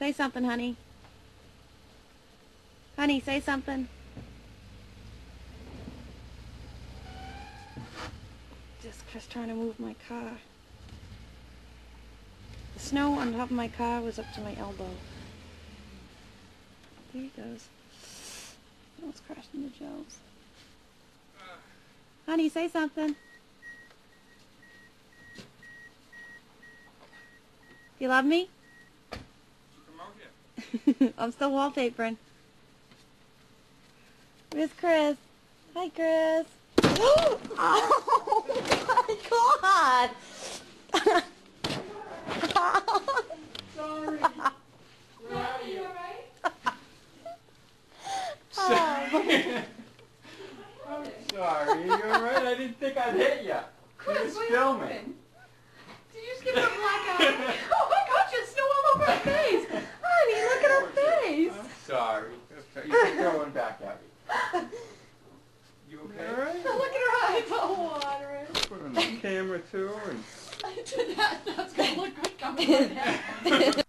Say something, honey. Honey, say something. Just Chris trying to move my car. The snow on top of my car was up to my elbow. There he goes. Almost crashed into Joe's. Honey, say something. You love me? I'm still wallpapering. Where's Chris? Hi, Chris. Oh my God! Sorry. Where are you? Oh. I'm sorry. You alright? I didn't think I'd hit you. Chris, was filming. Did you just give her a black eye? Oh my gosh, there's snow all over her face. Honey, look at her face. I'm sorry. You can throw it back at me. You okay? Alright. Look at her eyes all watering. Put it on the camera too. And That's going to look good coming right now.